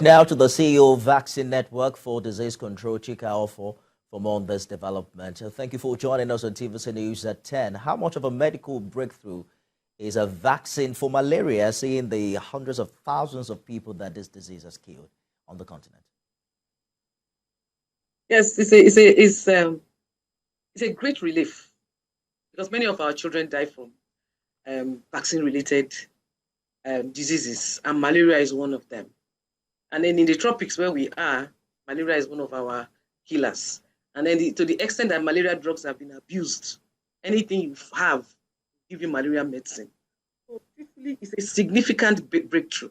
now to the CEO of Vaccine Network for Disease Control, Chika, Offor, for more on this development. Thank you for joining us on TVC News at 10. How much of a medical breakthrough is a vaccine for malaria, seeing the hundreds of thousands of people that this disease has killed on the continent? Yes, it's a great relief because many of our children die from vaccine-related diseases, and malaria is one of them. And then in the tropics where we are, malaria is one of our killers. And then to the extent that malaria drugs have been abused, anything you have give you malaria medicine. So truthfully, it's a significant breakthrough.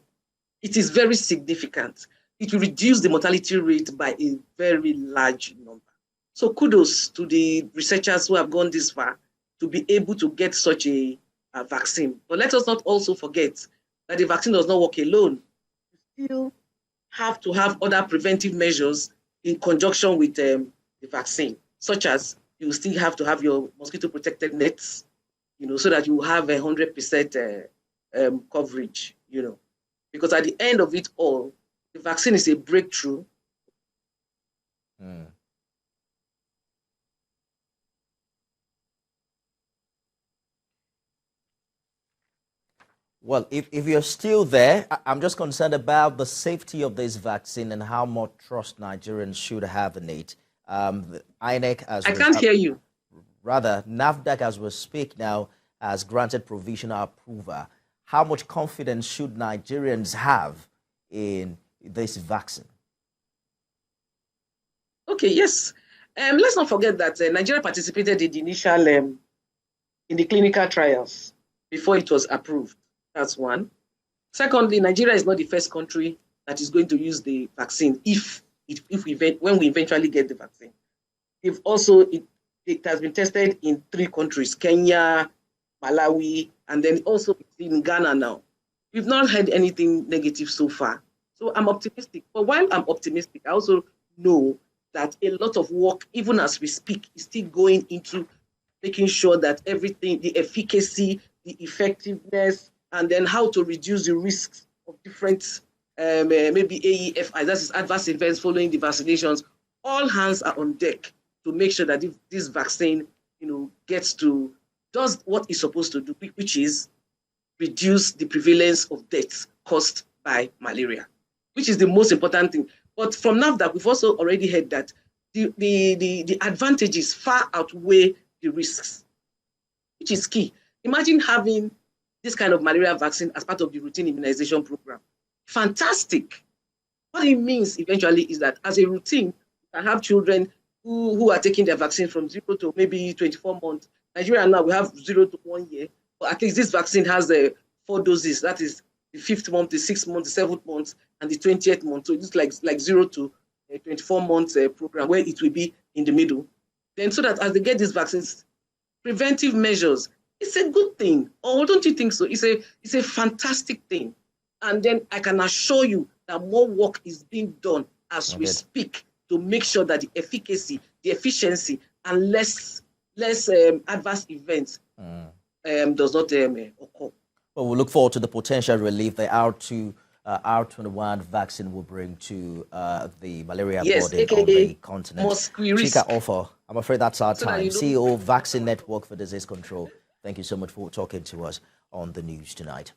It is very significant. It will reduce the mortality rate by a very large number. So kudos to the researchers who have gone this far to be able to get such a vaccine. But let us not also forget that the vaccine does not work alone. You still have to have other preventive measures in conjunction with the vaccine, such as you still have to have your mosquito-protected nets, so that you have 100% coverage, because at the end of it all, the vaccine is a breakthrough. Well, if you're still there, I'm just concerned about the safety of this vaccine and how much trust Nigerians should have in it. The INEC, I can't hear you. Rather, NAFDAC, as we speak now, has granted provisional approval. How much confidence should Nigerians have in this vaccine? Okay, yes. Let's not forget that Nigeria participated in the initial, in the clinical trials before it was approved. That's one. Secondly, Nigeria is not the first country that is going to use the vaccine when we eventually get the vaccine. It has been tested in 3 countries, Kenya, Malawi, and then also in Ghana now. We've not heard anything negative so far. So I'm optimistic. But while I'm optimistic, I also know that a lot of work, even as we speak, is still going into making sure that everything, the efficacy, the effectiveness, and then how to reduce the risks of different, maybe AEFI, that is adverse events following the vaccinations. All hands are on deck to make sure that this vaccine, does what it's supposed to do, which is reduce the prevalence of deaths caused by malaria, which is the most important thing. But from NAFDAC, we've also already heard that the advantages far outweigh the risks, which is key. Imagine having this kind of malaria vaccine as part of the routine immunization program. Fantastic. What it means eventually is that as a routine, you can have children who are taking their vaccine from 0 to maybe 24 months. Nigeria now, we have 0 to 1 year. But at least this vaccine has 4 doses. That is the 5th month, the 6th month, the 7th month, and the 20th month. So it's like 0 to 24 months program where it will be in the middle. Then so that as they get these vaccines, preventive measures, it's a good thing. Or don't you think so? It's a fantastic thing. And then I can assure you that more work is being done as we speak to make sure that the efficacy, the efficiency, and less adverse events does not occur. Well, we look forward to the potential relief the R21 vaccine will bring to the malaria burden on the continent. Chika, Offor, I'm afraid that's our time. CEO Vaccine Network for Disease Control. Thank you so much for talking to us on the news tonight.